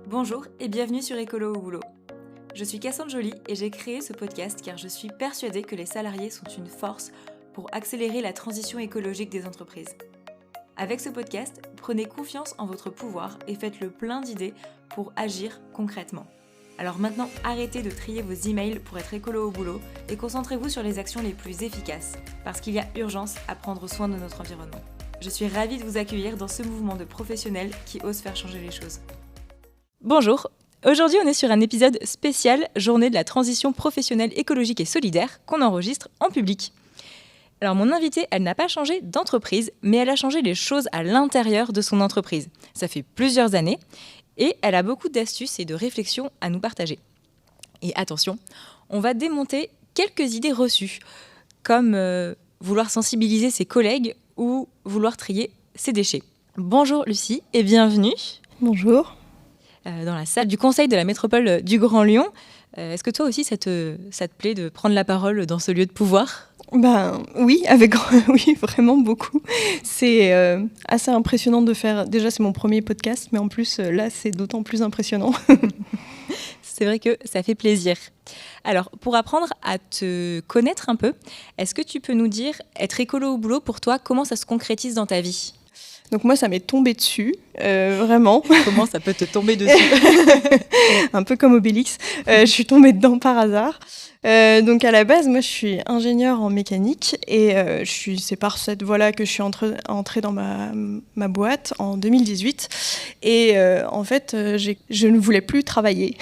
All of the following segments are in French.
Bonjour et bienvenue sur Écolo au boulot. Je suis Cassandre Joly et j'ai créé ce podcast car je suis persuadée que les salariés sont une force pour accélérer la transition écologique des entreprises. Avec ce podcast, prenez confiance en votre pouvoir et faites le plein d'idées pour agir concrètement. Alors maintenant, arrêtez de trier vos emails pour être écolo au boulot et concentrez-vous sur les actions les plus efficaces parce qu'il y a urgence à prendre soin de notre environnement. Je suis ravie de vous accueillir dans ce mouvement de professionnels qui osent faire changer les choses. Bonjour, aujourd'hui on est sur un épisode spécial Journée de la transition professionnelle écologique et solidaire qu'on enregistre en public. Alors mon invitée, elle n'a pas changé d'entreprise, mais elle a changé les choses à l'intérieur de son entreprise. Ça fait plusieurs années et elle a beaucoup d'astuces et de réflexions à nous partager. Et attention, on va démonter quelques idées reçues, comme vouloir sensibiliser ses collègues ou vouloir trier ses déchets. Bonjour Lucie et bienvenue. Bonjour. Dans la salle du Conseil de la métropole du Grand Lyon. Est-ce que toi aussi, ça te plaît de prendre la parole dans ce lieu de pouvoir ? Oui, oui, vraiment beaucoup. C'est assez impressionnant de faire... Déjà, c'est mon premier podcast, mais en plus, là, c'est d'autant plus impressionnant. C'est vrai que ça fait plaisir. Alors, pour apprendre à te connaître un peu, est-ce que tu peux nous dire, être écolo au boulot, pour toi, comment ça se concrétise dans ta vie ? Donc moi, ça m'est tombé dessus, vraiment. Comment ça peut te tomber dessus ? Un peu comme Obélix. Je suis tombée dedans par hasard. Donc à la base, moi, je suis ingénieure en mécanique et c'est par cette voie-là que je suis entrée dans ma boîte en 2018. Et en fait, je ne voulais plus travailler.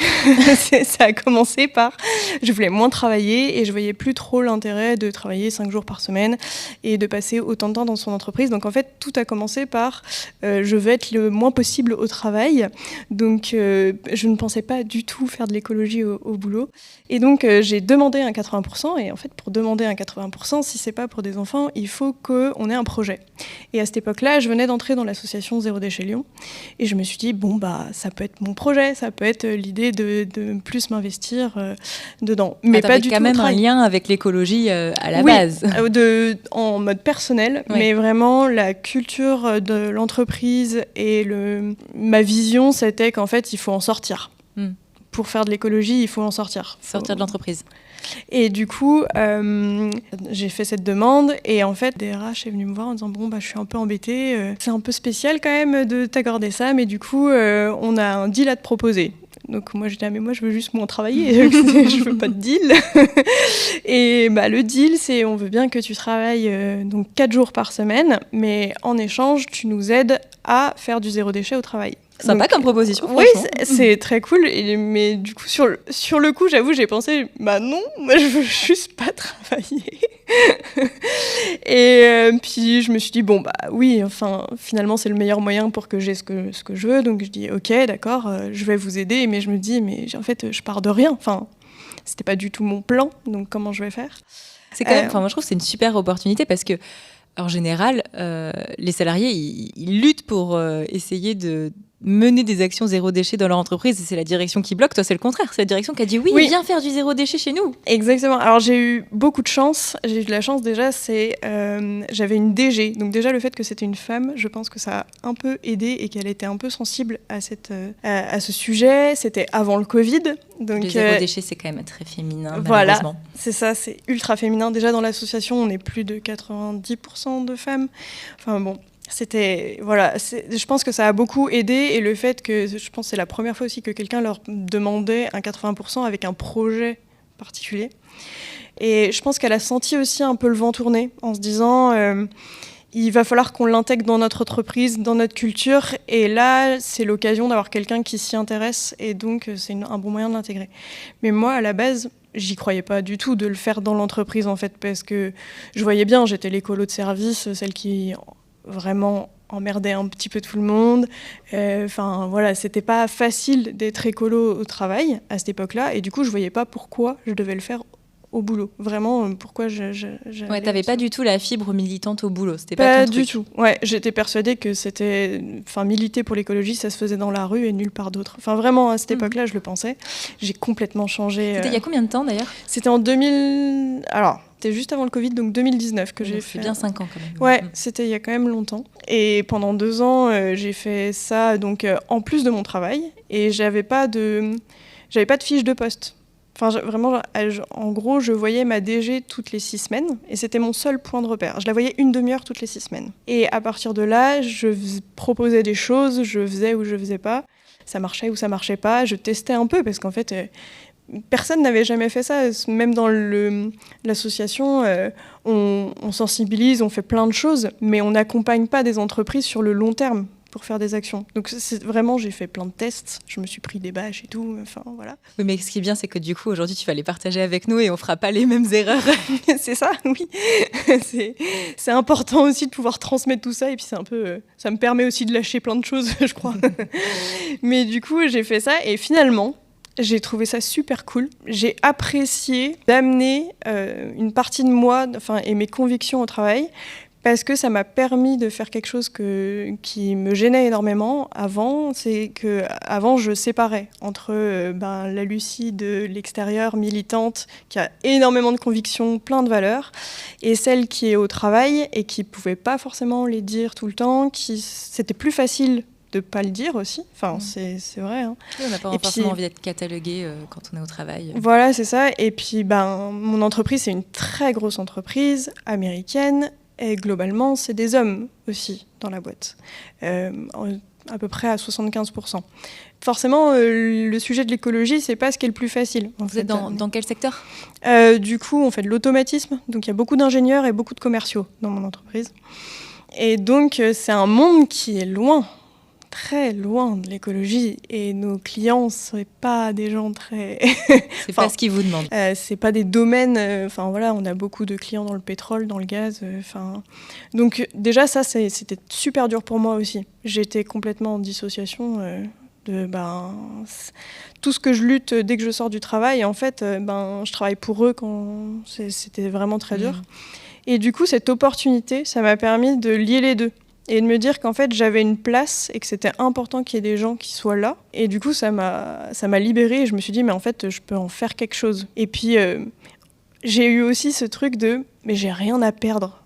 Ça a commencé par... Je voulais moins travailler et je voyais plus trop l'intérêt de travailler 5 jours par semaine et de passer autant de temps dans son entreprise. Donc en fait, tout a commencé par je veux être le moins possible au travail. Donc je ne pensais pas du tout faire de l'écologie au boulot. Et donc j'ai demandé un 80%. Et en fait, pour demander un 80%, si c'est pas pour des enfants, il faut qu'on ait un projet. Et à cette époque-là, je venais d'entrer dans l'association Zéro Déchet Lyon. Et je me suis dit, ça peut être mon projet, ça peut être l'idée de plus m'investir dedans. Mais pas du tout. Quand même un lien avec l'écologie à la base. En mode personnel, oui. Mais vraiment la culture de l'entreprise et ma vision, c'était qu'en fait, il faut en sortir. Pour faire de l'écologie, il faut en sortir. Sortir de l'entreprise. Et du coup, j'ai fait cette demande et en fait, DRH est venu me voir en disant je suis un peu embêtée, c'est un peu spécial quand même de t'accorder ça, mais du coup, on a un deal à te proposer. Donc moi, je dis mais moi, je veux juste moins travailler, je veux pas de deal. Et le deal, c'est on veut bien que tu travailles donc 4 jours par semaine, mais en échange, tu nous aides à faire du zéro déchet au travail. Sympa comme proposition, franchement. Oui, c'est très cool. Mais du coup, sur le coup, j'avoue, j'ai pensé, non, moi, je veux juste pas travailler. Et puis, je me suis dit, oui, enfin, finalement, c'est le meilleur moyen pour que j'ai ce que je veux. Donc, je dis, ok, d'accord, je vais vous aider. Mais je me dis, en fait, je pars de rien. Enfin, c'était pas du tout mon plan. Donc, comment je vais faire ? C'est quand même, moi, je trouve que c'est une super opportunité parce que, en général, les salariés, ils luttent pour essayer de mener des actions zéro déchet dans leur entreprise et c'est la direction qui bloque. Toi, c'est le contraire. C'est la direction qui a dit oui, viens faire du zéro déchet chez nous. Exactement. Alors, j'ai eu beaucoup de chance. J'ai eu de la chance déjà, j'avais une DG. Donc déjà, le fait que c'était une femme, je pense que ça a un peu aidé et qu'elle était un peu sensible à ce sujet. C'était avant le Covid. Donc, le zéro déchet, c'est quand même très féminin, voilà, malheureusement. C'est ça, c'est ultra féminin. Déjà, dans l'association, on est plus de 90% de femmes. Enfin bon... je pense que ça a beaucoup aidé et le fait que, je pense que c'est la première fois aussi que quelqu'un leur demandait un 80% avec un projet particulier. Et je pense qu'elle a senti aussi un peu le vent tourner en se disant il va falloir qu'on l'intègre dans notre entreprise, dans notre culture et là, c'est l'occasion d'avoir quelqu'un qui s'y intéresse et donc c'est un bon moyen de l'intégrer. Mais moi, à la base, j'y croyais pas du tout de le faire dans l'entreprise en fait parce que je voyais bien, j'étais l'écolo de service, celle qui... vraiment emmerder un petit peu tout le monde. C'était pas facile d'être écolo au travail à cette époque-là. Et du coup, je voyais pas pourquoi je devais le faire au boulot. Vraiment, pourquoi Ouais, t'avais pas du tout la fibre militante au boulot, c'était pas ton truc. Du tout. Ouais, j'étais persuadée que militer pour l'écologie, ça se faisait dans la rue et nulle part d'autre. Enfin, vraiment, à cette époque-là, je le pensais. J'ai complètement changé. C'était il y a combien de temps, d'ailleurs ? C'était en 2000... Alors, c'était juste avant le Covid, donc 2019 que j'ai fait. C'est bien 5 ans, quand même. Ouais, c'était il y a quand même longtemps. Et pendant 2 ans, j'ai fait ça donc, en plus de mon travail. Et j'avais pas de fiche de poste. Enfin, vraiment, en gros, je voyais ma DG toutes les 6 semaines et c'était mon seul point de repère. Je la voyais une demi-heure toutes les 6 semaines. Et à partir de là, je proposais des choses, je faisais ou je faisais pas. Ça marchait ou ça marchait pas. Je testais un peu parce qu'en fait, personne n'avait jamais fait ça. Même dans l'association, on sensibilise, on fait plein de choses, mais on n'accompagne pas des entreprises sur le long terme pour faire des actions. Donc vraiment, j'ai fait plein de tests, je me suis pris des bâches et tout, enfin voilà. Oui, mais ce qui est bien, c'est que du coup, aujourd'hui, tu vas les partager avec nous et on fera pas les mêmes erreurs. C'est ça, oui. C'est important aussi de pouvoir transmettre tout ça et puis c'est un peu... ça me permet aussi de lâcher plein de choses, je crois. Mais du coup, j'ai fait ça et finalement, j'ai trouvé ça super cool. J'ai apprécié d'amener une partie de moi et mes convictions au travail parce que ça m'a permis de faire quelque chose qui me gênait énormément avant. C'est qu'avant, je séparais entre la Lucie de l'extérieur, militante, qui a énormément de convictions, plein de valeurs, et celle qui est au travail et qui ne pouvait pas forcément les dire tout le temps, c'était plus facile de pas le dire aussi. Enfin, c'est vrai. Hein. Oui, on n'a pas forcément envie d'être catalogué quand on est au travail. Voilà, c'est ça. Et puis, mon entreprise, c'est une très grosse entreprise américaine. Et globalement, c'est des hommes aussi dans la boîte, à peu près à 75%. Forcément, le sujet de l'écologie, c'est pas ce qui est le plus facile. Vous êtes dans quel secteur ? Du coup, on fait de l'automatisme. Donc, il y a beaucoup d'ingénieurs et beaucoup de commerciaux dans mon entreprise. Et donc, c'est un monde qui est loin, très loin de l'écologie. Et nos clients, c'est pas des gens très... C'est pas ce qu'ils vous demandent. C'est pas des domaines... on a beaucoup de clients dans le pétrole, dans le gaz. Donc déjà, ça, c'était super dur pour moi aussi. J'étais complètement en dissociation tout ce que je lutte dès que je sors du travail. Et en fait, je travaille pour eux quand c'était vraiment très dur. Et du coup, cette opportunité, ça m'a permis de lier les deux. Et de me dire qu'en fait, j'avais une place et que c'était important qu'il y ait des gens qui soient là. Et du coup, ça m'a libérée et je me suis dit, mais en fait, je peux en faire quelque chose. Et puis, j'ai eu aussi ce truc mais j'ai rien à perdre.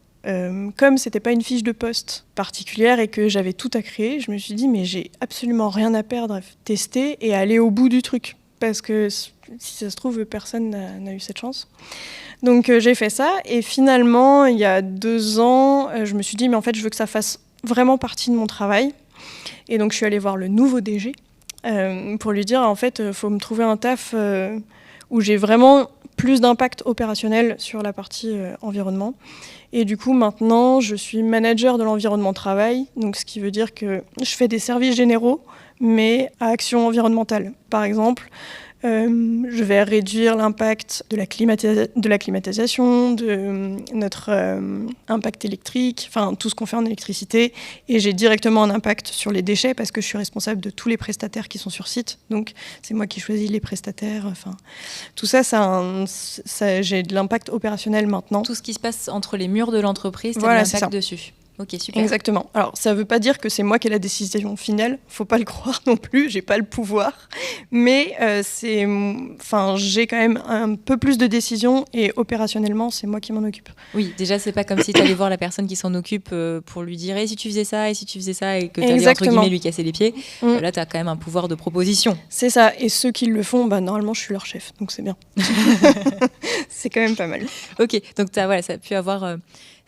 Comme c'était pas une fiche de poste particulière et que j'avais tout à créer, je me suis dit, mais j'ai absolument rien à perdre à tester et à aller au bout du truc. Parce que si ça se trouve, personne n'a eu cette chance. Donc, j'ai fait ça. Et finalement, il y a 2 ans, je me suis dit, mais en fait, je veux que ça fasse vraiment partie de mon travail. Et donc, je suis allée voir le nouveau DG pour lui dire, en fait, il faut me trouver un taf où j'ai vraiment plus d'impact opérationnel sur la partie environnement. Et du coup, maintenant, je suis manager de l'environnement travail, donc ce qui veut dire que je fais des services généraux, mais à action environnementale. Par exemple, je vais réduire l'impact de la climatisation, de notre impact électrique, enfin tout ce qu'on fait en électricité. Et j'ai directement un impact sur les déchets parce que je suis responsable de tous les prestataires qui sont sur site. Donc c'est moi qui choisis les prestataires. Enfin, tout ça, j'ai de l'impact opérationnel maintenant. Tout ce qui se passe entre les murs de l'entreprise, tu as de l'impact dessus. Ok, super. Exactement. Alors, ça ne veut pas dire que c'est moi qui ai la décision finale. Faut pas le croire non plus. J'ai pas le pouvoir. Mais j'ai quand même un peu plus de décision et opérationnellement, c'est moi qui m'en occupe. Oui, déjà, c'est pas comme si tu allais voir la personne qui s'en occupe pour lui dire si tu faisais ça et si tu faisais ça et que tu allais entre guillemets lui casser les pieds. Là, tu as quand même un pouvoir de proposition. C'est ça. Et ceux qui le font, normalement, je suis leur chef. Donc, c'est bien. C'est quand même pas mal. Ok, donc ça a pu avoir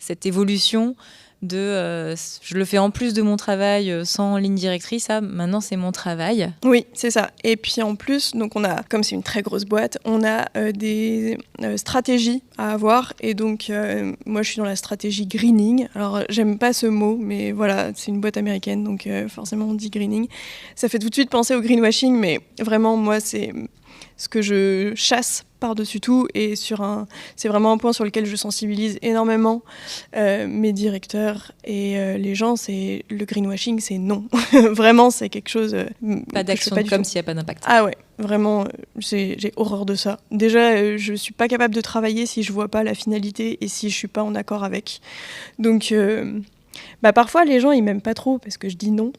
cette évolution je le fais en plus de mon travail sans ligne directrice, ça maintenant c'est mon travail. Oui, c'est ça. Et puis en plus, donc comme c'est une très grosse boîte, on a des stratégies à avoir. Et donc moi je suis dans la stratégie greening. Alors j'aime pas ce mot, mais voilà, c'est une boîte américaine, donc forcément on dit greening. Ça fait tout de suite penser au greenwashing, mais vraiment moi c'est ce que je chasse par-dessus tout, et c'est vraiment un point sur lequel je sensibilise énormément mes directeurs et les gens, c'est le greenwashing, c'est non. Vraiment, c'est quelque chose... pas d'action de com' s'il n'y a pas d'impact. Ah ouais, vraiment, j'ai horreur de ça. Déjà, je suis pas capable de travailler si je vois pas la finalité et si je suis pas en accord avec. Donc... parfois les gens ils m'aiment pas trop parce que je dis non,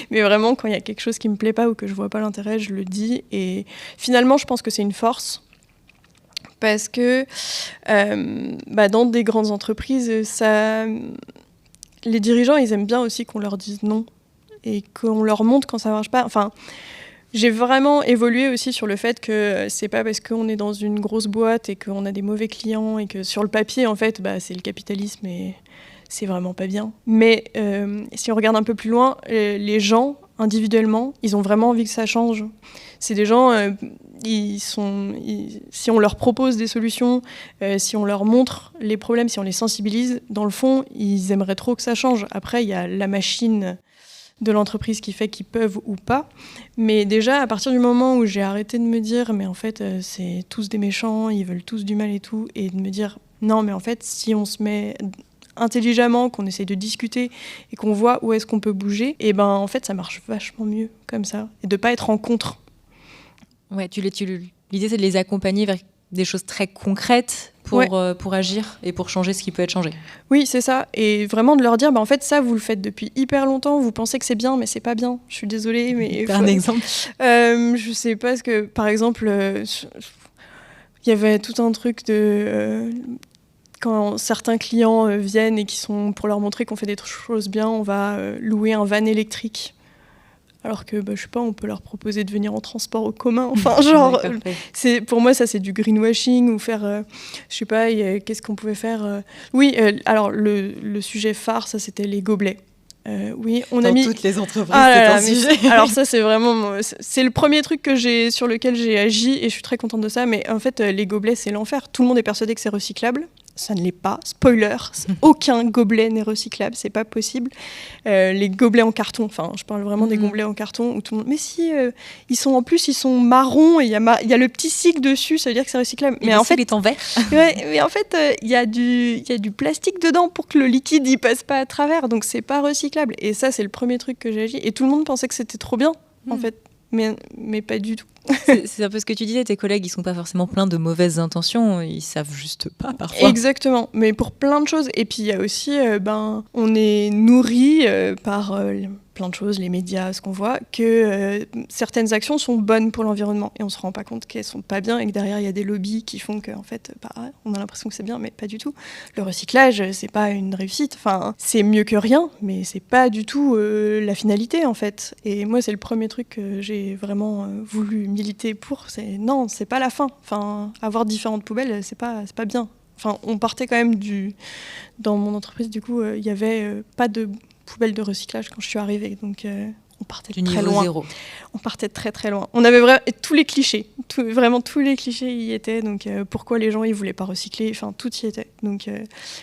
mais vraiment quand il y a quelque chose qui me plaît pas ou que je vois pas l'intérêt, je le dis, et finalement je pense que c'est une force parce que dans des grandes entreprises, les dirigeants ils aiment bien aussi qu'on leur dise non et qu'on leur montre quand ça marche pas. Enfin, j'ai vraiment évolué aussi sur le fait que c'est pas parce qu'on est dans une grosse boîte et qu'on a des mauvais clients et que sur le papier en fait c'est le capitalisme et c'est vraiment pas bien. Mais si on regarde un peu plus loin, les gens, individuellement, ils ont vraiment envie que ça change. C'est des gens, si on leur propose des solutions, si on leur montre les problèmes, si on les sensibilise, dans le fond, ils aimeraient trop que ça change. Après, il y a la machine de l'entreprise qui fait qu'ils peuvent ou pas. Mais déjà, à partir du moment où j'ai arrêté de me dire « mais en fait, c'est tous des méchants, ils veulent tous du mal et tout », et de me dire « non, mais en fait, si on se met... » intelligemment, qu'on essaie de discuter et qu'on voit où est-ce qu'on peut bouger, et en fait ça marche vachement mieux comme ça, et de pas être en contre. Ouais, l'idée c'est de les accompagner vers des choses très concrètes pour agir et pour changer ce qui peut être changé. Oui, c'est ça, et vraiment de leur dire en fait ça vous le faites depuis hyper longtemps, vous pensez que c'est bien mais c'est pas bien, je suis désolée, mais un exemple. Je sais pas, parce que par exemple il y avait tout un truc de quand certains clients viennent et qui sont, pour leur montrer qu'on fait des choses bien, on va louer un van électrique. Alors que, je sais pas, on peut leur proposer de venir en transport en commun. Enfin, genre, pour moi, ça, c'est du greenwashing. Ou faire, je sais pas, qu'est-ce qu'on pouvait faire Oui, alors, le sujet phare, ça, c'était les gobelets. Oui, on a mis toutes les entreprises, c'est un sujet. Alors ça, c'est vraiment, c'est le premier truc sur lequel j'ai agi et je suis très contente de ça. Mais en fait, les gobelets, c'est l'enfer. Tout le monde est persuadé que c'est recyclable. Ça ne l'est pas. Spoiler, aucun gobelet n'est recyclable, c'est pas possible. Les gobelets en carton, enfin, je parle vraiment des gobelets en carton où tout le monde. Mais si, ils sont marrons et il y a le petit cycle dessus, ça veut dire que c'est recyclable. Mais en fait, il est en verre. Mais en fait, il y a du plastique dedans pour que le liquide il passe pas à travers, donc c'est pas recyclable. Et ça, c'est le premier truc que j'ai agi. Et tout le monde pensait que c'était trop bien, en fait, mais pas du tout. C'est un peu ce que tu disais, tes collègues, ils sont pas forcément pleins de mauvaises intentions, ils savent juste pas parfois. Exactement, mais pour plein de choses. Et puis il y a aussi, on est nourri par plein de choses, les médias, ce qu'on voit, que certaines actions sont bonnes pour l'environnement et on se rend pas compte qu'elles sont pas bien et que derrière il y a des lobbies qui font qu'en fait, on a l'impression que c'est bien, mais pas du tout. Le recyclage, c'est pas une réussite. Enfin, c'est mieux que rien, mais c'est pas du tout la finalité en fait. Et moi, c'est le premier truc que j'ai vraiment voulu militer pour. Non, c'est pas la fin. Enfin, avoir différentes poubelles, c'est pas bien. Enfin, on partait quand même dans mon entreprise, du coup, il y avait pas de poubelle de recyclage quand je suis arrivée, donc on partait du très niveau loin. Zéro. On partait très très loin. On avait vraiment tous les clichés, vraiment tous les clichés y étaient. Donc pourquoi les gens ils voulaient pas recycler, enfin tout y était. Donc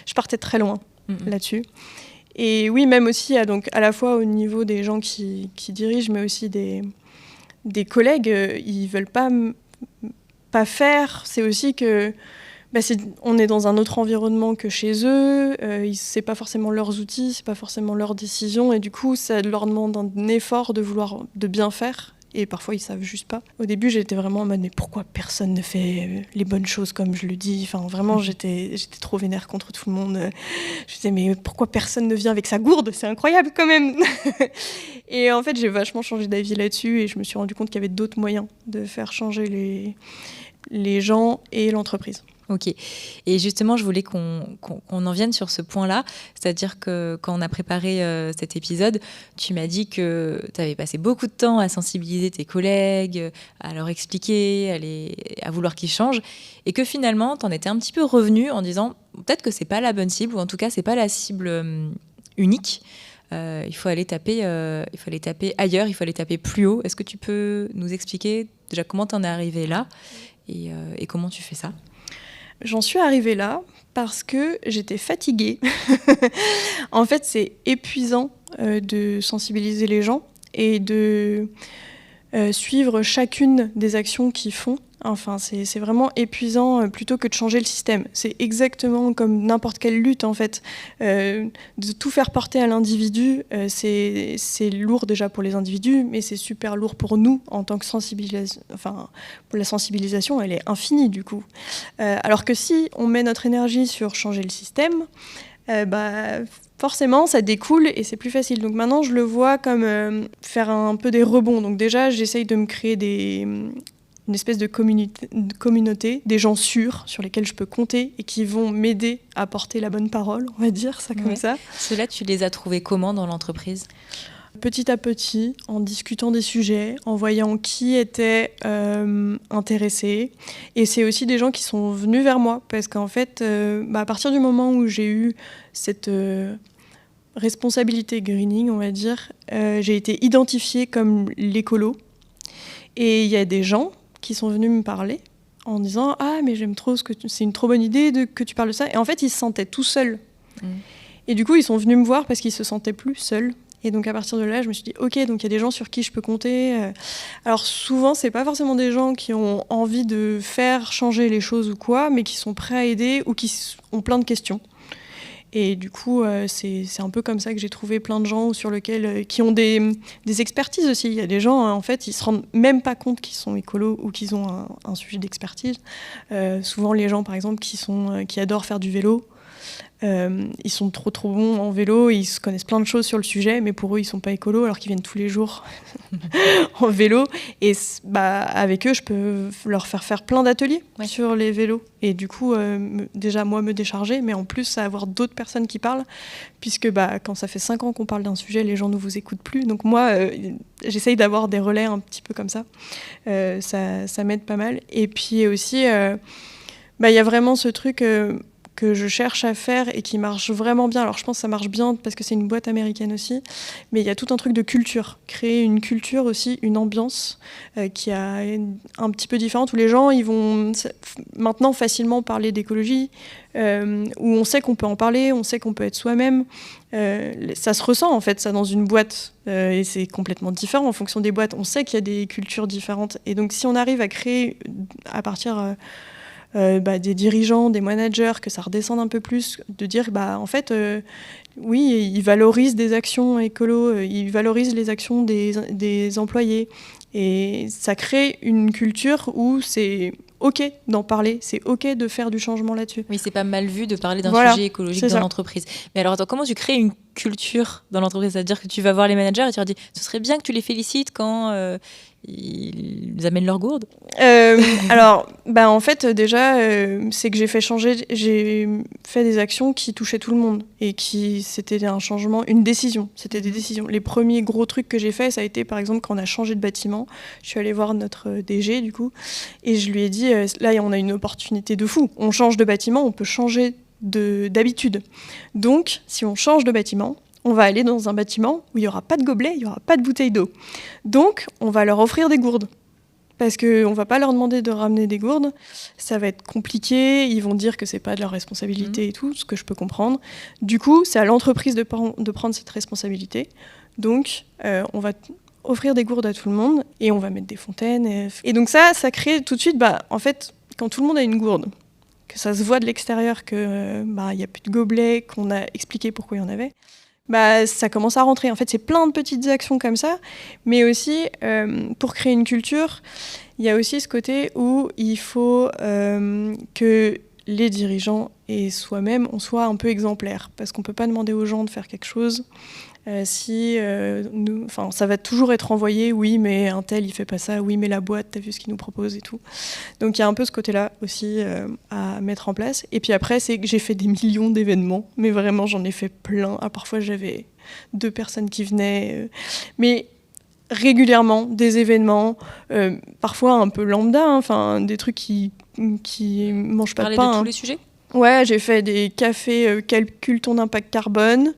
je partais très loin là-dessus. Et oui, même aussi donc à la fois au niveau des gens qui dirigent, mais aussi des collègues, ils veulent pas faire. C'est aussi que on est dans un autre environnement que chez eux, c'est pas forcément leurs outils, c'est pas forcément leurs décisions, et du coup ça leur demande un effort de bien faire, et parfois ils savent juste pas. Au début j'étais vraiment en mode mais pourquoi personne ne fait les bonnes choses comme je le dis, enfin vraiment j'étais trop vénère contre tout le monde. Je disais mais pourquoi personne ne vient avec sa gourde, c'est incroyable quand même. Et en fait j'ai vachement changé d'avis là-dessus et je me suis rendu compte qu'il y avait d'autres moyens de faire changer les gens et l'entreprise. Ok. Et justement, je voulais qu'on en vienne sur ce point-là. C'est-à-dire que quand on a préparé cet épisode, tu m'as dit que tu avais passé beaucoup de temps à sensibiliser tes collègues, à leur expliquer, à vouloir qu'ils changent, et que finalement, tu en étais un petit peu revenu en disant peut-être que c'est pas la bonne cible, ou en tout cas, c'est pas la cible unique. Il faut aller taper ailleurs, il faut aller taper plus haut. Est-ce que tu peux nous expliquer déjà comment tu en es arrivé là et comment tu fais ça ? J'en suis arrivée là parce que j'étais fatiguée. En fait, c'est épuisant de sensibiliser les gens et de suivre chacune des actions qu'ils font. Enfin, c'est vraiment épuisant plutôt que de changer le système. C'est exactement comme n'importe quelle lutte, en fait. De tout faire porter à l'individu, c'est lourd déjà pour les individus, mais c'est super lourd pour nous en tant que sensibilisation. Enfin, pour la sensibilisation, elle est infinie, du coup. Alors que si on met notre énergie sur changer le système, forcément, ça découle et c'est plus facile. Donc maintenant, je le vois comme faire un peu des rebonds. Donc déjà, j'essaye de me créer une espèce de communauté, des gens sûrs sur lesquels je peux compter et qui vont m'aider à porter la bonne parole, on va dire ça comme ça. Ceux-là, tu les as trouvés comment dans l'entreprise ? Petit à petit, en discutant des sujets, en voyant qui était intéressé. Et c'est aussi des gens qui sont venus vers moi, parce qu'en fait, à partir du moment où j'ai eu cette responsabilité greening, on va dire, j'ai été identifiée comme l'écolo. Et il y a des gens qui sont venus me parler en disant « Ah, mais j'aime trop c'est une trop bonne idée que tu parles de ça ». Et en fait, ils se sentaient tout seuls. Et du coup, ils sont venus me voir parce qu'ils se sentaient plus seuls. Et donc, à partir de là, je me suis dit « Ok, donc il y a des gens sur qui je peux compter ». Alors, souvent, c'est pas forcément des gens qui ont envie de faire changer les choses ou quoi, mais qui sont prêts à aider ou qui ont plein de questions. Et du coup, c'est un peu comme ça que j'ai trouvé plein de gens qui ont des expertises aussi. Il y a des gens, en fait, ils se rendent même pas compte qu'ils sont écolos ou qu'ils ont un sujet d'expertise. Souvent, les gens, par exemple, qui adorent faire du vélo, ils sont trop bons en vélo, ils se connaissent plein de choses sur le sujet, mais pour eux, ils sont pas écolos alors qu'ils viennent tous les jours en vélo. Et avec eux, je peux leur faire plein d'ateliers sur les vélos. Et du coup, déjà, moi, me décharger, mais en plus, avoir d'autres personnes qui parlent, puisque quand ça fait 5 ans qu'on parle d'un sujet, les gens ne vous écoutent plus. Donc moi, j'essaye d'avoir des relais un petit peu comme ça. Ça m'aide pas mal. Et puis aussi, il y a vraiment ce truc que je cherche à faire et qui marche vraiment bien. Alors je pense que ça marche bien parce que c'est une boîte américaine aussi, mais il y a tout un truc de culture. Créer une culture aussi, une ambiance qui est un petit peu différente, où les gens ils vont maintenant facilement parler d'écologie, où on sait qu'on peut en parler, on sait qu'on peut être soi-même. Ça se ressent en fait, ça, dans une boîte, et c'est complètement différent en fonction des boîtes. On sait qu'il y a des cultures différentes. Et donc si on arrive à créer à partir... des dirigeants, des managers, que ça redescende un peu plus, de dire en fait oui, ils valorisent des actions écolo, ils valorisent les actions des employés, et ça crée une culture où c'est ok d'en parler, c'est ok de faire du changement là-dessus. Oui, c'est pas mal vu de parler d'un sujet écologique dans l'entreprise. Mais alors attends, comment tu crées une culture dans l'entreprise ? C'est-à-dire que tu vas voir les managers et tu leur dis ce serait bien que tu les félicites quand ils amènent leur gourde. Alors, en fait, déjà, c'est que j'ai fait des actions qui touchaient tout le monde et c'était un changement, une décision. C'était des décisions. Les premiers gros trucs que j'ai faits, ça a été, par exemple, quand on a changé de bâtiment. Je suis allée voir notre DG, du coup, et je lui ai dit, là, on a une opportunité de fou. On change de bâtiment, on peut changer d'habitude. Donc, si on change de bâtiment, on va aller dans un bâtiment où il n'y aura pas de gobelets, il n'y aura pas de bouteilles d'eau. Donc, on va leur offrir des gourdes. Parce qu'on ne va pas leur demander de ramener des gourdes. Ça va être compliqué, ils vont dire que ce n'est pas de leur responsabilité et tout, ce que je peux comprendre. Du coup, c'est à l'entreprise de prendre cette responsabilité. Donc, on va offrir des gourdes à tout le monde et on va mettre des fontaines. Et donc ça crée tout de suite, en fait, quand tout le monde a une gourde, que ça se voit de l'extérieur qu'il n'y a plus de gobelets, qu'on a expliqué pourquoi il y en avait, ça commence à rentrer. En fait, c'est plein de petites actions comme ça, mais aussi, pour créer une culture, il y a aussi ce côté où il faut que les dirigeants et soi-même, on soit un peu exemplaires, parce qu'on ne peut pas demander aux gens de faire quelque chose ça va toujours être envoyé, oui, mais un tel, il fait pas ça, oui, mais la boîte, t'as vu ce qu'il nous propose et tout. Donc il y a un peu ce côté-là aussi à mettre en place. Et puis après, c'est que j'ai fait des millions d'événements, mais vraiment, j'en ai fait plein. Parfois, j'avais 2 personnes qui venaient, mais régulièrement, des événements, parfois un peu lambda, des trucs qui mangent pas de pain. Parler de tous les sujets ? Ouais, j'ai fait des cafés calcule ton impact carbone,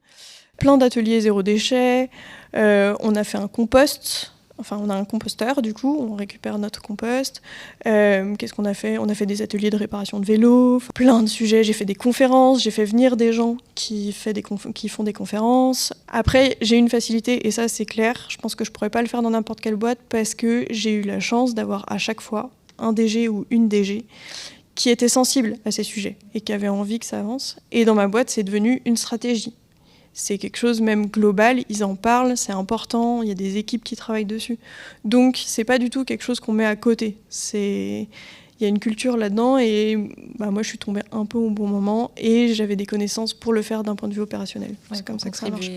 plein d'ateliers zéro déchet, on a fait un compost Enfin, on a un composteur, du coup, on récupère notre compost. Qu'est-ce qu'on a fait ? On a fait des ateliers de réparation de vélos, plein de sujets. J'ai fait des conférences, j'ai fait venir des gens qui font des conférences. Après, j'ai une facilité, et ça, c'est clair. Je pense que je pourrais pas le faire dans n'importe quelle boîte parce que j'ai eu la chance d'avoir à chaque fois un DG ou une DG qui était sensible à ces sujets et qui avait envie que ça avance. Et dans ma boîte, c'est devenu une stratégie. C'est quelque chose même global, ils en parlent, c'est important, il y a des équipes qui travaillent dessus. Donc, c'est pas du tout quelque chose qu'on met à côté. Il y a une culture là-dedans et moi, je suis tombée un peu au bon moment et j'avais des connaissances pour le faire d'un point de vue opérationnel. C'est comme ça que ça marche.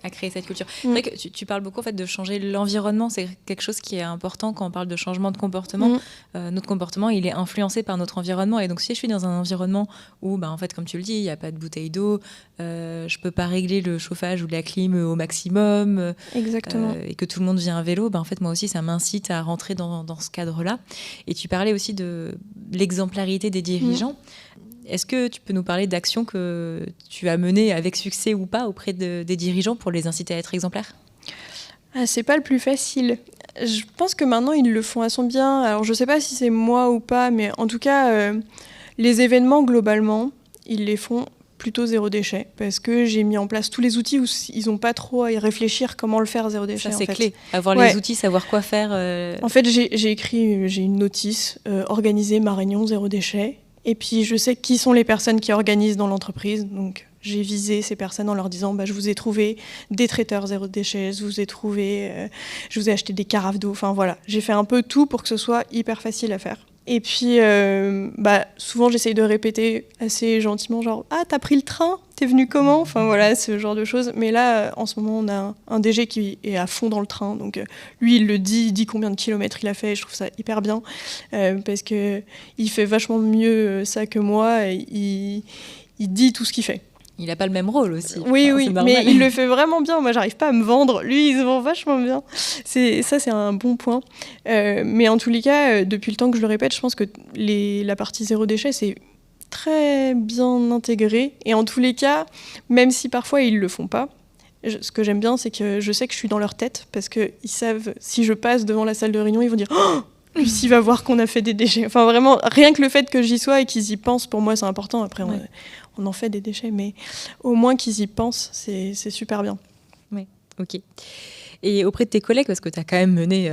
À créer cette culture. C'est vrai que tu parles beaucoup en fait, de changer l'environnement. C'est quelque chose qui est important quand on parle de changement de comportement. Notre comportement, il est influencé par notre environnement. Et donc, si je suis dans un environnement où, en fait, comme tu le dis, il n'y a pas de bouteille d'eau, je ne peux pas régler le chauffage ou la clim au maximum, exactement. Et que tout le monde vient à vélo, en fait, moi aussi, ça m'incite à rentrer dans ce cadre-là. Et tu parlais aussi de l'exemplarité des dirigeants. Est-ce que tu peux nous parler d'actions que tu as menées avec succès ou pas auprès des dirigeants pour les inciter à être exemplaires ? C'est pas le plus facile. Je pense que maintenant, ils le font assez bien. Alors, je sais pas si c'est moi ou pas, mais en tout cas, les événements, globalement, ils les font plutôt zéro déchet, parce que j'ai mis en place tous les outils où ils n'ont pas trop à y réfléchir comment le faire zéro déchet. Ça, c'est clé. Avoir les outils, savoir quoi faire. En fait, j'ai une notice, organiser ma réunion zéro déchet, et puis je sais qui sont les personnes qui organisent dans l'entreprise, donc j'ai visé ces personnes en leur disant je vous ai trouvé des traiteurs zéro déchet, je vous ai acheté des carafes d'eau, enfin voilà, j'ai fait un peu tout pour que ce soit hyper facile à faire. Et puis, souvent, j'essaye de répéter assez gentiment, genre « Ah, t'as pris le train ? T'es venu comment ?» Enfin, voilà, ce genre de choses. Mais là, en ce moment, on a un DG qui est à fond dans le train. Donc, lui, il dit combien de kilomètres il a fait. Je trouve ça hyper bien parce qu'il fait vachement mieux ça que moi. Il dit tout ce qu'il fait. Il n'a pas le même rôle aussi. Oui, mais il le fait vraiment bien. Moi, j'arrive pas à me vendre. Lui, il se vend vachement bien. C'est un bon point. Mais en tous les cas, depuis le temps que je le répète, je pense que la partie zéro déchet, c'est très bien intégré. Et en tous les cas, même si parfois ils le font pas, ce que j'aime bien, c'est que je sais que je suis dans leur tête parce qu'ils savent, si je passe devant la salle de réunion, ils vont dire « Oh !» Lucie va voir qu'on a fait des déchets. Enfin, vraiment, rien que le fait que j'y sois et qu'ils y pensent, pour moi, c'est important. Après, on en fait des déchets, mais au moins qu'ils y pensent, c'est super bien. Oui, ok. Et auprès de tes collègues, parce que tu as quand même mené,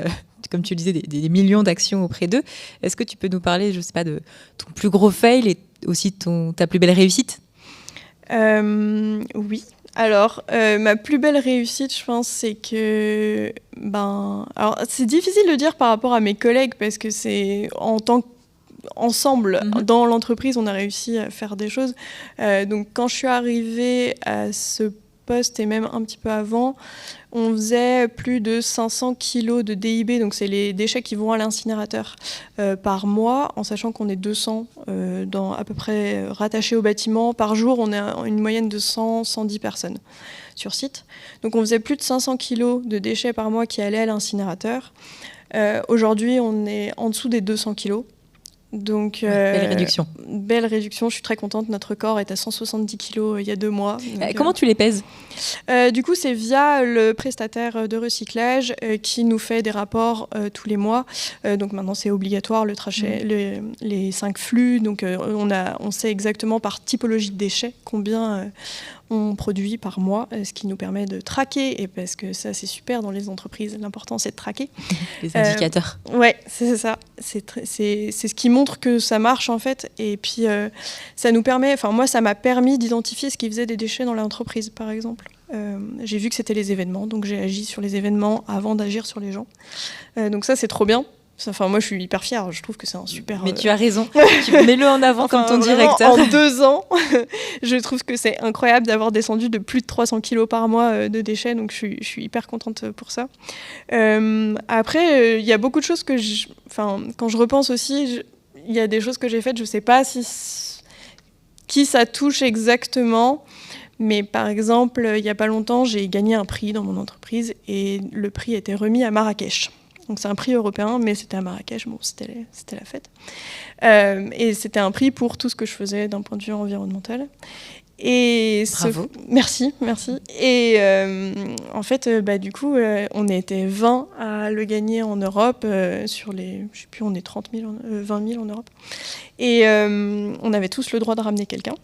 comme tu le disais, des millions d'actions auprès d'eux, est-ce que tu peux nous parler, je ne sais pas, de ton plus gros fail et aussi ta plus belle réussite ? Oui. Alors, ma plus belle réussite, je pense, c'est que... alors, c'est difficile de dire par rapport à mes collègues, parce que c'est en tant qu'ensemble, dans l'entreprise, on a réussi à faire des choses. Donc, quand je suis arrivée à ce poste, et même un petit peu avant, on faisait plus de 500 kilos de DIB, donc c'est les déchets qui vont à l'incinérateur par mois, en sachant qu'on est 200 à peu près rattachés au bâtiment. Par jour, on a une moyenne de 110 personnes sur site. Donc on faisait plus de 500 kilos de déchets par mois qui allaient à l'incinérateur. Aujourd'hui, on est en dessous des 200 kilos. Donc, belle réduction. Belle réduction, je suis très contente. Notre corps est à 170 kilos il y a 2 mois. Donc, comment tu les pèses ? Du coup, c'est via le prestataire de recyclage qui nous fait des rapports tous les mois. Donc maintenant, c'est obligatoire, le trachet, les 5 flux. Donc on sait exactement par typologie de déchets combien on produit par mois, ce qui nous permet de traquer, et parce que ça, c'est super dans les entreprises, l'important, c'est de traquer. Les indicateurs. Ouais, c'est ça. C'est ce qui montre que ça marche, en fait. Et puis, ça nous permet... Enfin, moi, ça m'a permis d'identifier ce qui faisait des déchets dans l'entreprise, par exemple. J'ai vu que c'était les événements, donc j'ai agi sur les événements avant d'agir sur les gens. Donc ça, c'est trop bien. Enfin, moi, je suis hyper fière. Je trouve que c'est un super... Mais tu as raison. Tu mets-le en avant comme ton directeur. En 2 ans, je trouve que c'est incroyable d'avoir descendu de plus de 300 kilos par mois de déchets. Donc, je suis hyper contente pour ça. Après, il y a beaucoup de choses que quand je repense aussi, il y a des choses que j'ai faites. Je ne sais pas qui ça touche exactement. Mais par exemple, il n'y a pas longtemps, j'ai gagné un prix dans mon entreprise et le prix était remis à Marrakech. Donc c'est un prix européen, mais c'était à Marrakech, bon, c'était la fête. Et c'était un prix pour tout ce que je faisais d'un point de vue environnemental. Et Bravo. Merci. Et en fait, du coup, on était 20 à le gagner en Europe, sur les, je sais plus, on est 30 000, 20 000 en Europe. Et on avait tous le droit de ramener quelqu'un.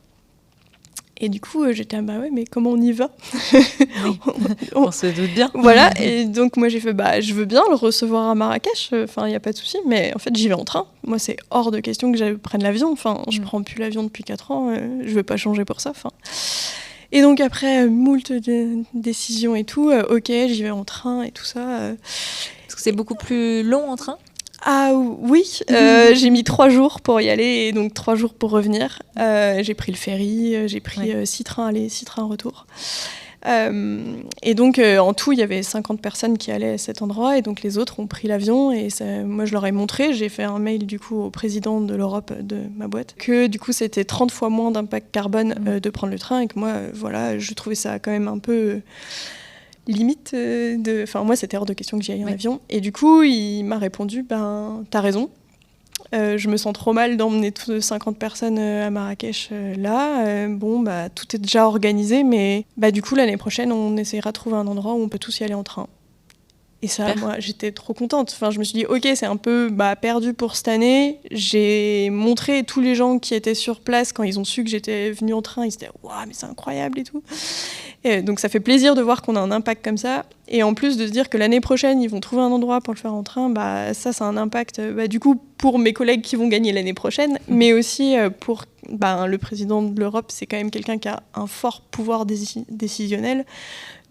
Et du coup, j'étais, ouais, mais comment on y va ? Oui. On se doute bien. Voilà, et donc moi j'ai fait, je veux bien le recevoir à Marrakech, il n'y a pas de souci, mais en fait j'y vais en train. Moi c'est hors de question que je prenne l'avion, je prends plus l'avion depuis 4 ans, je ne vais pas changer pour ça. Et donc après, moult décisions et tout, ok, j'y vais en train et tout ça. Parce que c'est beaucoup plus long en train ? Ah oui, j'ai mis 3 jours pour y aller et donc 3 jours pour revenir. J'ai pris le ferry, j'ai pris 6 trains aller, 6 trains retour. Et donc en tout il y avait 50 personnes qui allaient à cet endroit et donc les autres ont pris l'avion et moi je leur ai montré, j'ai fait un mail du coup au président de l'Europe de ma boîte que du coup c'était 30 fois moins d'impact carbone de prendre le train et que moi voilà je trouvais ça quand même un peu limite moi c'était hors de question que j'y aille en avion et du coup il m'a répondu t'as raison. Je me sens trop mal d'emmener 50 personnes à Marrakech là. Tout est déjà organisé, mais du coup, l'année prochaine, on essaiera de trouver un endroit où on peut tous y aller en train. Et ça, moi, j'étais trop contente. Je me suis dit, ok, c'est un peu perdu pour cette année. J'ai montré tous les gens qui étaient sur place quand ils ont su que j'étais venue en train. Ils se disaient, waouh, mais c'est incroyable et tout. Et donc, ça fait plaisir de voir qu'on a un impact comme ça. Et en plus de se dire que l'année prochaine, ils vont trouver un endroit pour le faire en train, ça, c'est un impact, du coup, pour mes collègues qui vont gagner l'année prochaine, mais aussi pour le président de l'Europe, c'est quand même quelqu'un qui a un fort pouvoir décisionnel.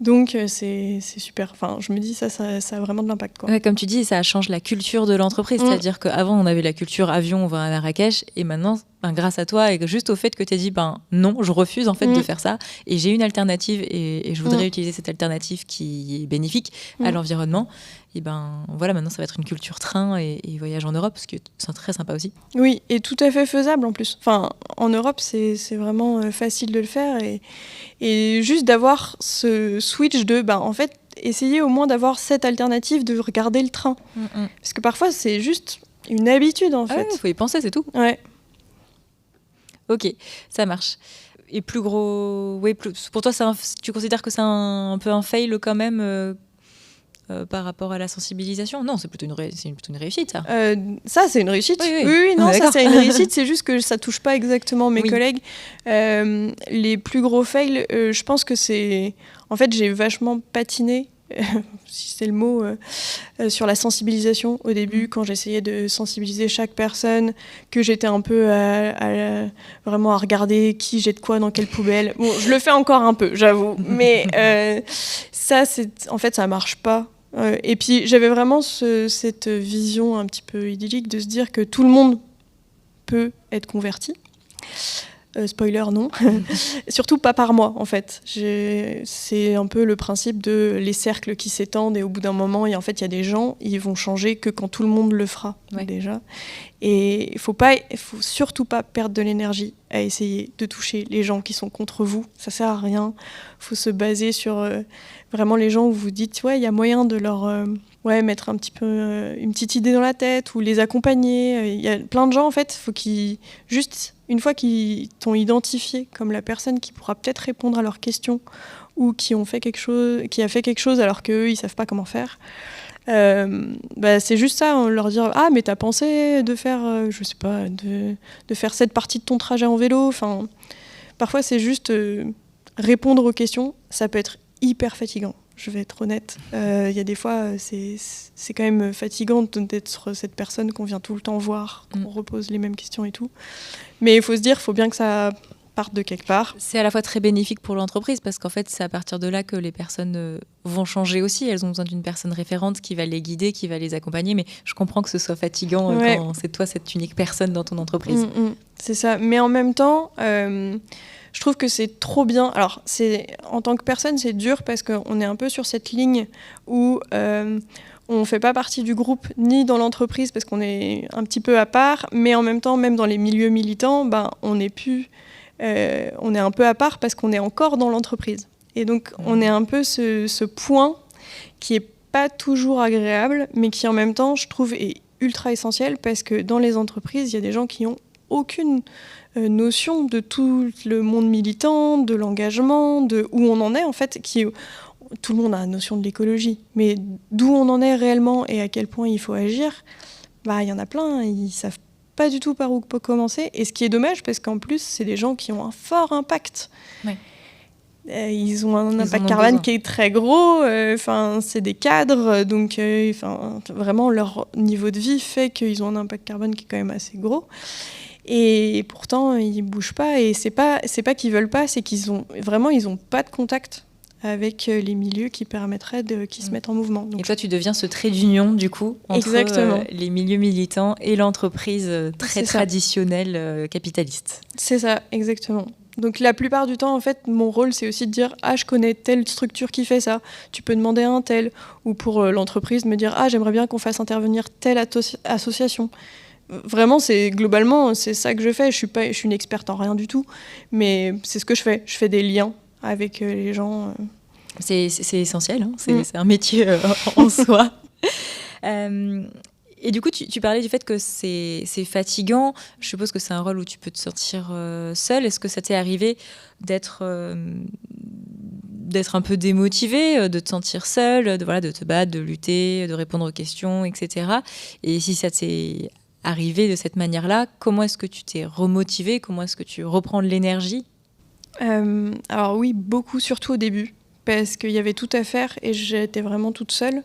Donc, c'est super. Je me dis, ça a vraiment de l'impact, quoi. Ouais, comme tu dis, ça change la culture de l'entreprise. C'est-à-dire qu'avant, on avait la culture avion, on va à Marrakech, et maintenant, grâce à toi, et juste au fait que tu as dit, non, je refuse en fait de faire ça, et j'ai une alternative, et je voudrais utiliser cette alternative qui est bénéfique à l'environnement. Et voilà, maintenant, ça va être une culture train et voyage en Europe, parce que c'est très sympa aussi. Oui, et tout à fait faisable en plus. En Europe, c'est vraiment facile de le faire, et juste d'avoir ce switch de, en fait, essayer au moins d'avoir cette alternative de regarder le train. Parce que parfois, c'est juste une habitude, en fait. Il faut y penser, c'est tout. Ouais. Ok, ça marche. Et plus gros... Oui, pour toi, tu considères que c'est un peu un fail quand même par rapport à la sensibilisation ? Non, c'est plutôt une réussite, ça. Ça, c'est une réussite. Oui, non, ça, c'est une réussite. C'est juste que ça touche pas exactement mes collègues. Les plus gros fails, je pense que c'est... En fait, j'ai vachement patiné, si c'est le mot, sur la sensibilisation au début, quand j'essayais de sensibiliser chaque personne, que j'étais un peu vraiment à regarder qui jette quoi dans quelle poubelle. Bon, je le fais encore un peu, j'avoue. Mais ça, en fait, ça marche pas. Et puis j'avais vraiment cette vision un petit peu idyllique de se dire que tout le monde peut être converti. Spoiler, non. Surtout pas par moi, en fait. C'est un peu le principe de les cercles qui s'étendent et au bout d'un moment, et en fait, il y a des gens, ils vont changer que quand tout le monde le fera, déjà. Et il faut surtout pas perdre de l'énergie à essayer de toucher les gens qui sont contre vous. Ça sert à rien. Il faut se baser sur vraiment les gens où vous dites, il y a moyen de leur mettre un petit peu une petite idée dans la tête ou les accompagner. Il y a plein de gens, en fait, faut qu'ils juste... Une fois qu'ils t'ont identifié comme la personne qui pourra peut-être répondre à leurs questions ou qui a fait quelque chose alors qu'eux, ils ne savent pas comment faire, c'est juste ça, leur dire « Ah, mais t'as pensé de faire, je sais pas, de faire cette partie de ton trajet en vélo ?» Parfois, c'est juste répondre aux questions. Ça peut être hyper fatigant. Je vais être honnête. Il y a des fois, c'est quand même fatigant d'être cette personne qu'on vient tout le temps voir, qu'on repose les mêmes questions et tout. Mais il faut se dire, il faut bien que ça parte de quelque part. C'est à la fois très bénéfique pour l'entreprise parce qu'en fait, c'est à partir de là que les personnes vont changer aussi. Elles ont besoin d'une personne référente qui va les guider, qui va les accompagner. Mais je comprends que ce soit fatigant quand c'est toi, cette unique personne dans ton entreprise. C'est ça. Mais en même temps... je trouve que c'est trop bien. Alors, en tant que personne, c'est dur parce qu'on est un peu sur cette ligne où on ne fait pas partie du groupe ni dans l'entreprise parce qu'on est un petit peu à part, mais en même temps, même dans les milieux militants, on est un peu à part parce qu'on est encore dans l'entreprise. Et donc, on est un peu ce point qui n'est pas toujours agréable, mais qui en même temps, je trouve, est ultra essentiel parce que dans les entreprises, il y a des gens qui ont aucune notion de tout le monde militant, de l'engagement, de où on en est en fait. Tout le monde a une notion de l'écologie, mais d'où on en est réellement et à quel point il faut agir, il y en a plein, ils savent pas du tout par où commencer. Et ce qui est dommage, parce qu'en plus, c'est des gens qui ont un fort impact. Ouais. Ils ont un impact carbone qui est très gros. C'est des cadres, donc vraiment leur niveau de vie fait qu'ils ont un impact carbone qui est quand même assez gros. Et pourtant, ils bougent pas. Et c'est pas qu'ils veulent pas, c'est qu'ils ont pas de contact avec les milieux qui permettraient qu'ils se mettent en mouvement. Donc, et toi, tu deviens ce trait d'union, du coup, entre les milieux militants et l'entreprise très traditionnelle capitaliste. C'est ça, exactement. Donc la plupart du temps, en fait, mon rôle, c'est aussi de dire « Ah, je connais telle structure qui fait ça, tu peux demander à un tel ». Ou pour l'entreprise, me dire « Ah, j'aimerais bien qu'on fasse intervenir telle association ». Vraiment, globalement, c'est ça que je fais. Je suis une experte en rien du tout, mais c'est ce que je fais. Je fais des liens avec les gens. C'est essentiel, hein. C'est un métier en soi. Et du coup, tu parlais du fait que c'est fatigant. Je suppose que c'est un rôle où tu peux te sentir seule. Est-ce que ça t'est arrivé d'être un peu démotivé, de te sentir seule, de te battre, de lutter, de répondre aux questions, etc. Et si ça t'est arrivé de cette manière-là, comment est-ce que tu t'es remotivée? Comment est-ce que tu reprends de l'énergie? Alors oui, beaucoup, surtout au début, parce qu'il y avait tout à faire et j'étais vraiment toute seule.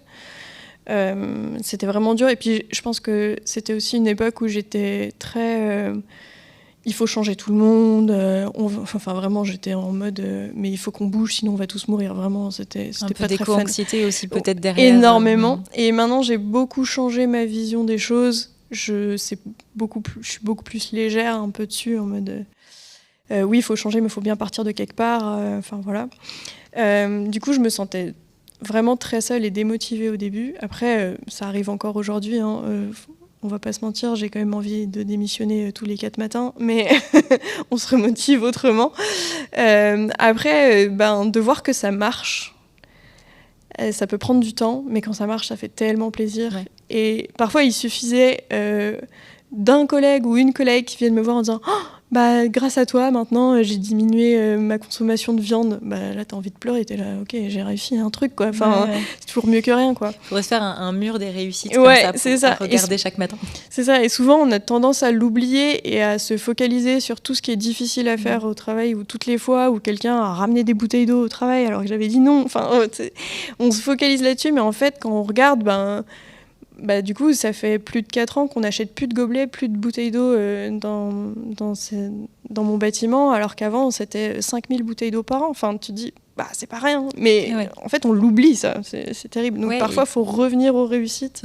C'était vraiment dur. Et puis, je pense que c'était aussi une époque où j'étais très... il faut changer tout le monde. Vraiment, j'étais en mode... mais il faut qu'on bouge, sinon on va tous mourir. Vraiment, c'était un peu pas très fun. d'éco-anxiété aussi, peut-être, derrière. Énormément. Et maintenant, j'ai beaucoup changé ma vision des choses. Je suis beaucoup plus légère un peu dessus, en mode... oui, il faut changer, mais il faut bien partir de quelque part. Voilà. Du coup, je me sentais vraiment très seule et démotivée au début. Après, ça arrive encore aujourd'hui. On va pas se mentir, j'ai quand même envie de démissionner tous les 4 matins, mais on se remotive autrement. Après, de voir que ça marche, ça peut prendre du temps, mais quand ça marche, ça fait tellement plaisir. Ouais. Et parfois, il suffisait d'un collègue ou une collègue qui vienne me voir en disant « grâce à toi, maintenant, j'ai diminué ma consommation de viande. » Là, t'as envie de pleurer, t'es là, ok, j'ai réussi un truc, quoi. C'est toujours mieux que rien, quoi. Il faudrait se faire un mur des réussites c'est ça. À regarder chaque matin. C'est ça, et souvent, on a tendance à l'oublier et à se focaliser sur tout ce qui est difficile à faire au travail, ou toutes les fois où quelqu'un a ramené des bouteilles d'eau au travail alors que j'avais dit non. On se focalise là-dessus, mais en fait, quand on regarde, du coup, ça fait plus de 4 ans qu'on n'achète plus de gobelets, plus de bouteilles d'eau dans mon bâtiment, alors qu'avant, c'était 5000 bouteilles d'eau par an. Enfin, tu te dis, c'est pas rien. Mais en fait, on l'oublie, ça. C'est terrible. Donc parfois, il faut revenir aux réussites.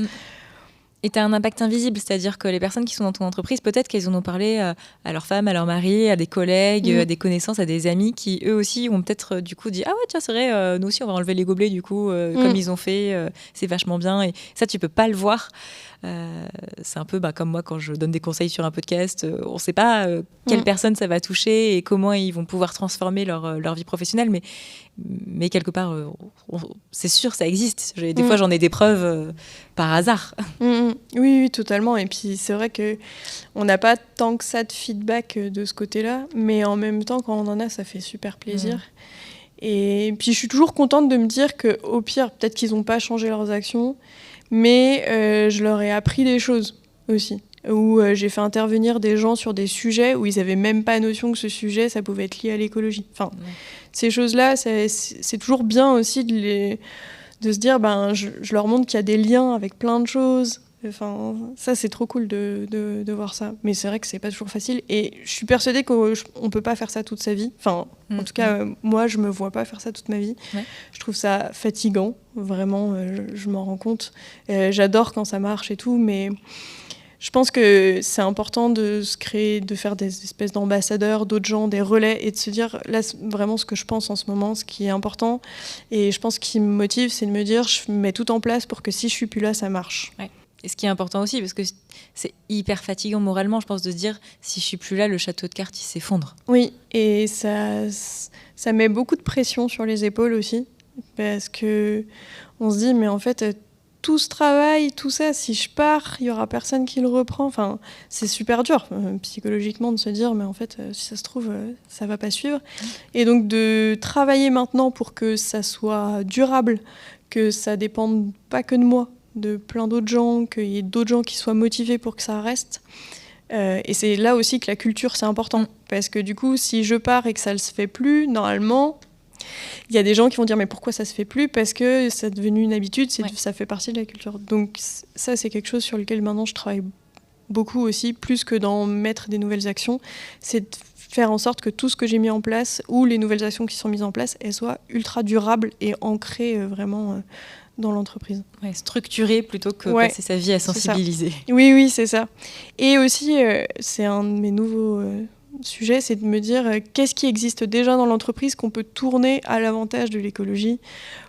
Et tu as un impact invisible, c'est-à-dire que les personnes qui sont dans ton entreprise, peut-être qu'elles en ont parlé à leur femme, à leur mari, à des collègues, à des connaissances, à des amis qui, eux aussi, ont peut-être du coup dit « Ah ouais, tiens, c'est vrai, nous aussi, on va enlever les gobelets, du coup, comme ils ont fait, c'est vachement bien. » Et ça, tu peux pas le voir. C'est un peu comme moi quand je donne des conseils sur un podcast, on ne sait pas quelle personne ça va toucher et comment ils vont pouvoir transformer leur vie professionnelle, mais quelque part, c'est sûr, ça existe. Des fois, j'en ai des preuves par hasard. Oui, totalement. Et puis, c'est vrai qu'on n'a pas tant que ça de feedback de ce côté-là, mais en même temps, quand on en a, ça fait super plaisir. Et puis, je suis toujours contente de me dire qu'au pire, peut-être qu'ils n'ont pas changé leurs actions, mais je leur ai appris des choses aussi, où j'ai fait intervenir des gens sur des sujets où ils n'avaient même pas notion que ce sujet, ça pouvait être lié à l'écologie. Ces choses-là, c'est toujours bien aussi de se dire, je leur montre qu'il y a des liens avec plein de choses. Ça, c'est trop cool de voir ça. Mais c'est vrai que c'est pas toujours facile. Et je suis persuadée qu'on peut pas faire ça toute sa vie. En tout cas, moi, je me vois pas faire ça toute ma vie. Ouais. Je trouve ça fatigant. Vraiment, je m'en rends compte. J'adore quand ça marche et tout, mais je pense que c'est important de se créer, de faire des espèces d'ambassadeurs, d'autres gens, des relais, et de se dire, là, vraiment ce que je pense en ce moment, ce qui est important. Et je pense que ce qui me motive, c'est de me dire, je mets tout en place pour que si je suis plus là, ça marche. Ouais. Et ce qui est important aussi, parce que c'est hyper fatigant moralement, je pense, de se dire, si je suis plus là, le château de cartes, il s'effondre. Oui, et ça met beaucoup de pression sur les épaules aussi, parce que on se dit, mais en fait, tout ce travail, tout ça, si je pars, il y aura personne qui le reprend. Enfin, c'est super dur psychologiquement de se dire, mais en fait, si ça se trouve, ça va pas suivre. Et donc de travailler maintenant pour que ça soit durable, que ça dépende pas que de moi, de plein d'autres gens, qu'il y ait d'autres gens qui soient motivés pour que ça reste. Et c'est là aussi que la culture, c'est important. Parce que du coup, si je pars et que ça ne se fait plus, normalement, il y a des gens qui vont dire mais pourquoi ça se fait plus ? Parce que c'est devenu une habitude, ça fait partie de la culture. Donc ça, c'est quelque chose sur lequel maintenant je travaille beaucoup aussi, plus que d'en mettre des nouvelles actions. C'est de faire en sorte que tout ce que j'ai mis en place, ou les nouvelles actions qui sont mises en place, elles soient ultra durables et ancrées vraiment dans l'entreprise. Ouais, structuré plutôt que passer sa vie à sensibiliser. Oui, c'est ça. Et aussi, c'est un de mes nouveaux sujets, c'est de me dire qu'est-ce qui existe déjà dans l'entreprise qu'on peut tourner à l'avantage de l'écologie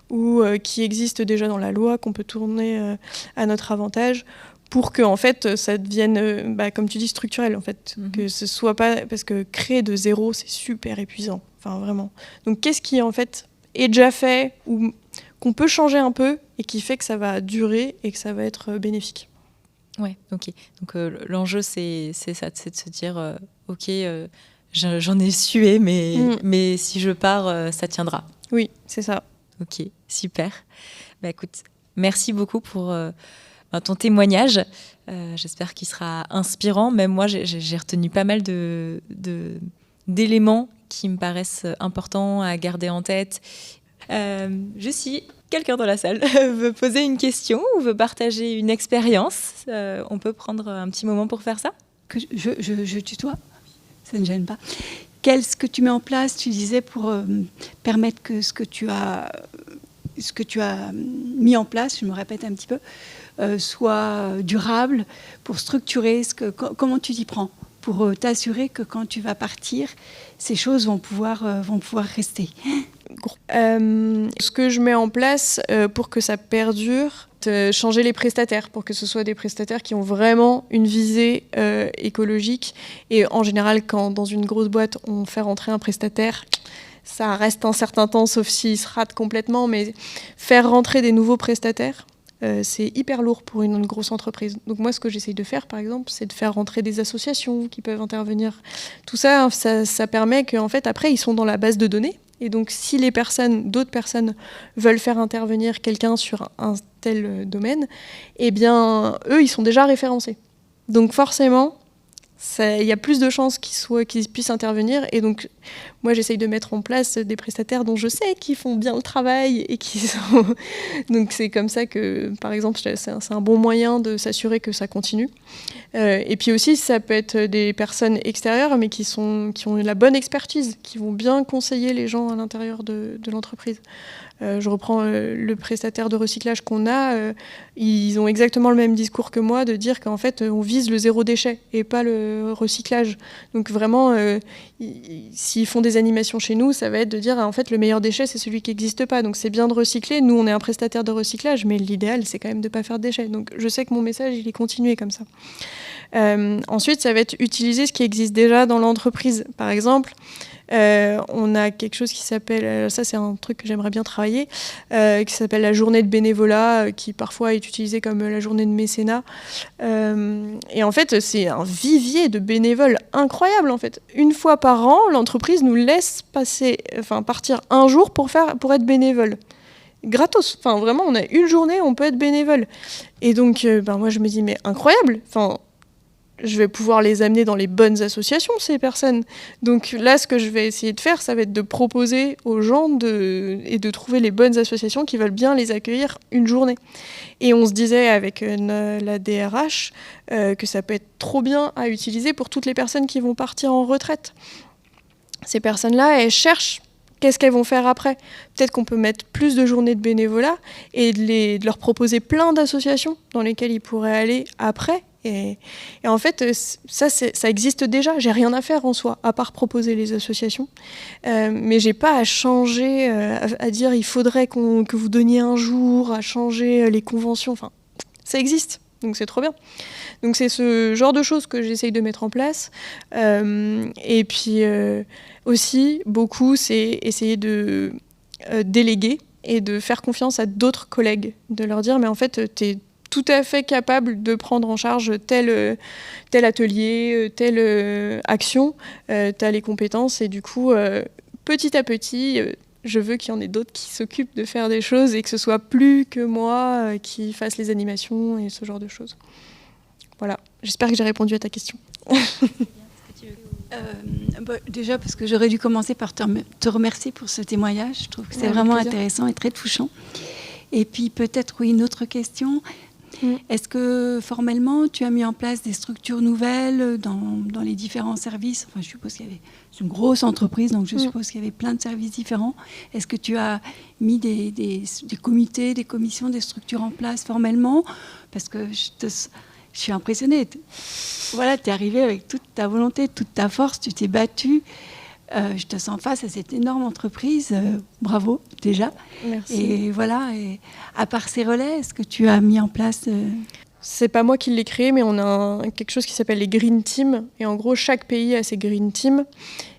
ou qui existe déjà dans la loi qu'on peut tourner à notre avantage pour que en fait ça devienne comme tu dis structurel en fait, que ce soit pas parce que créer de zéro c'est super épuisant, enfin vraiment. Donc qu'est-ce qui en fait est déjà fait ou qu'on peut changer un peu et qui fait que ça va durer et que ça va être bénéfique. Ouais, ok. Donc l'enjeu c'est ça, c'est de se dire ok, j'en ai sué, mais si je pars, ça tiendra. Oui, c'est ça. Ok, super. Bah écoute, merci beaucoup pour ton témoignage. J'espère qu'il sera inspirant. Même moi, j'ai retenu pas mal d'éléments qui me paraissent importants à garder en tête. Si quelqu'un dans la salle veut poser une question ou veut partager une expérience, on peut prendre un petit moment pour faire ça. Que je tutoie, ça ne gêne pas. Qu'est-ce que tu mets en place, tu disais, pour permettre que ce que tu as mis en place, je me répète un petit peu, soit durable, pour structurer comment tu t'y prends, pour t'assurer que quand tu vas partir, ces choses vont pouvoir rester. Ce que je mets en place pour que ça perdure, changer les prestataires pour que ce soit des prestataires qui ont vraiment une visée écologique. Et en général, quand dans une grosse boîte, on fait rentrer un prestataire, ça reste un certain temps, sauf s'il se rate complètement. Mais faire rentrer des nouveaux prestataires, c'est hyper lourd pour une grosse entreprise. Donc moi, ce que j'essaye de faire, par exemple, c'est de faire rentrer des associations qui peuvent intervenir. Tout ça, ça permet qu'en fait, après, ils sont dans la base de données. Et donc, si d'autres personnes veulent faire intervenir quelqu'un sur un tel domaine, eh bien, eux, ils sont déjà référencés. Donc, forcément, il y a plus de chances qu'ils puissent intervenir. Et donc, moi, j'essaye de mettre en place des prestataires dont je sais qu'ils font bien le travail et qui sont... Donc, c'est comme ça que, par exemple, c'est un bon moyen de s'assurer que ça continue. Et puis aussi, ça peut être des personnes extérieures, mais qui ont la bonne expertise, qui vont bien conseiller les gens à l'intérieur de l'entreprise. Je reprends le prestataire de recyclage qu'on a. Ils ont exactement le même discours que moi, de dire qu'en fait, on vise le zéro déchet et pas le recyclage. Donc vraiment, s'ils font des animations chez nous, ça va être de dire, en fait, le meilleur déchet, c'est celui qui n'existe pas. Donc c'est bien de recycler. Nous, on est un prestataire de recyclage, mais l'idéal, c'est quand même de ne pas faire de déchets. Donc je sais que mon message, il est continué comme ça. Ensuite, ça va être utiliser ce qui existe déjà dans l'entreprise. Par exemple, on a quelque chose qui s'appelle, ça c'est un truc que j'aimerais bien travailler, qui s'appelle la journée de bénévolat, qui parfois est utilisée comme la journée de mécénat. Et en fait, c'est un vivier de bénévoles incroyable. En fait, une fois par an, l'entreprise nous laisse partir un jour pour être bénévole. Gratos. Enfin, vraiment, on a une journée, on peut être bénévole. Et donc, moi, je me dis, mais incroyable. Enfin, je vais pouvoir les amener dans les bonnes associations, ces personnes. Donc là, ce que je vais essayer de faire, ça va être de proposer aux gens et de trouver les bonnes associations qui veulent bien les accueillir une journée. Et on se disait avec la DRH que ça peut être trop bien à utiliser pour toutes les personnes qui vont partir en retraite. Ces personnes-là, elles cherchent qu'est-ce qu'elles vont faire après. Peut-être qu'on peut mettre plus de journées de bénévolat et de leur proposer plein d'associations dans lesquelles ils pourraient aller après. Et en fait, ça existe déjà. J'ai rien à faire en soi, à part proposer les associations. Mais j'ai pas à changer, à dire il faudrait que vous donniez un jour, à changer les conventions. Enfin, ça existe, donc c'est trop bien. Donc c'est ce genre de choses que j'essaye de mettre en place. Et puis aussi, beaucoup, c'est essayer de déléguer. et de faire confiance à d'autres collègues, de leur dire mais en fait t'es tout à fait capable de prendre en charge tel atelier, telle action, t'as les compétences et du coup petit à petit je veux qu'il y en ait d'autres qui s'occupent de faire des choses et que ce soit plus que moi qui fasse les animations et ce genre de choses. Voilà, j'espère que j'ai répondu à ta question. Déjà parce que j'aurais dû commencer par te remercier pour ce témoignage. Je trouve que c'est vraiment intéressant et très touchant. Et puis peut-être une autre question. Est-ce que formellement tu as mis en place des structures nouvelles dans les différents services? Enfin, je suppose qu'il y avait, c'est une grosse entreprise, donc je suppose qu'il y avait plein de services différents. Est-ce que tu as mis des comités, des commissions, des structures en place formellement? Parce que je suis impressionnée. Voilà, tu es arrivée avec toute ta volonté, toute ta force, tu t'es battue. Je te sens face à cette énorme entreprise. Bravo, déjà. Merci. Et voilà, et à part ces relais, est-ce que tu as mis en place... C'est pas moi qui l'ai créé, mais on a quelque chose qui s'appelle les Green Teams. Et en gros, chaque pays a ses Green Teams.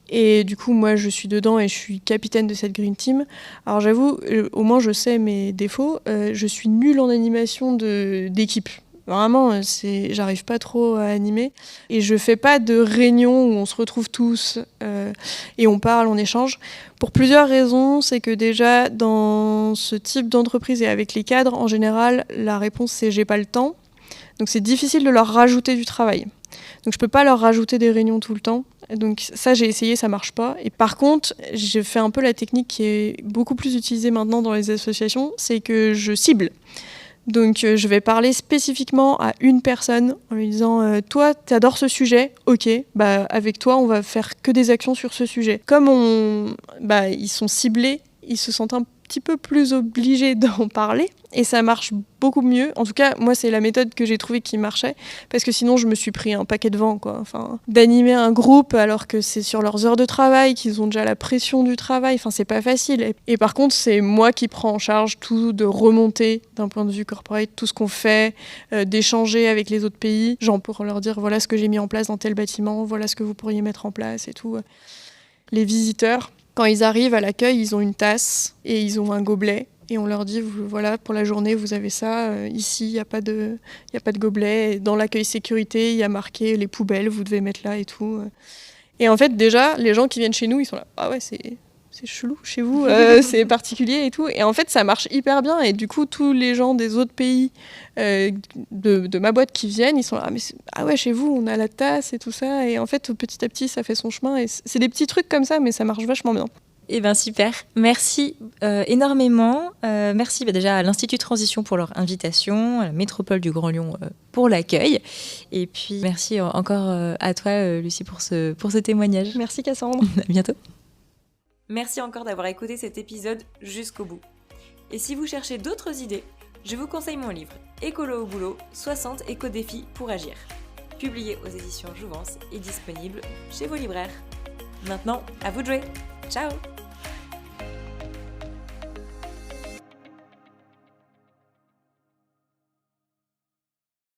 Et du coup, moi, je suis dedans et je suis capitaine de cette Green Team. Alors j'avoue, au moins, je sais mes défauts. Je suis nulle en animation d'équipe. Vraiment, j'arrive pas trop à animer. Et je fais pas de réunion où on se retrouve tous et on parle, on échange. Pour plusieurs raisons, c'est que déjà, dans ce type d'entreprise et avec les cadres, en général, la réponse c'est « j'ai pas le temps ». Donc c'est difficile de leur rajouter du travail. Donc je peux pas leur rajouter des réunions tout le temps. Donc ça, j'ai essayé, ça marche pas. Et par contre, j'ai fait un peu la technique qui est beaucoup plus utilisée maintenant dans les associations, c'est que je cible. Donc je vais parler spécifiquement à une personne en lui disant toi t'adores ce sujet, ok, bah avec toi on va faire que des actions sur ce sujet. Comme ils sont ciblés, ils se sentent un petit peu plus obligés d'en parler et ça marche beaucoup mieux. En tout cas moi c'est la méthode que j'ai trouvée qui marchait parce que sinon je me suis pris un paquet de vent quoi. Enfin, d'animer un groupe alors que c'est sur leurs heures de travail, qu'ils ont déjà la pression du travail, enfin c'est pas facile. Et par contre c'est moi qui prends en charge tout, de remonter d'un point de vue corporate tout ce qu'on fait, d'échanger avec les autres pays, genre pour leur dire voilà ce que j'ai mis en place dans tel bâtiment, voilà ce que vous pourriez mettre en place et tout. Les visiteurs, quand ils arrivent à l'accueil, ils ont une tasse et ils ont un gobelet. Et on leur dit, voilà, pour la journée, vous avez ça. Ici, il n'y a pas de gobelet. Et dans l'accueil sécurité, il y a marqué les poubelles, vous devez mettre là et tout. Et en fait, déjà, les gens qui viennent chez nous, ils sont là, ah ouais, c'est chelou chez vous, c'est particulier et tout. Et en fait, ça marche hyper bien. Et du coup, tous les gens des autres pays de ma boîte qui viennent, ils sont là, ah ouais, chez vous, on a la tasse et tout ça. Et en fait, petit à petit, ça fait son chemin. Et c'est des petits trucs comme ça, mais ça marche vachement bien. Eh bien super, merci énormément. Merci déjà à l'Institut Transition pour leur invitation, à la Métropole du Grand Lyon pour l'accueil. Et puis merci encore à toi Lucie pour ce témoignage. Merci Cassandre. À bientôt. Merci encore d'avoir écouté cet épisode jusqu'au bout. Et si vous cherchez d'autres idées, je vous conseille mon livre Écolo au boulot, 60 éco-défis pour agir. Publié aux éditions Jouvence et disponible chez vos libraires. Maintenant, à vous de jouer. Ciao!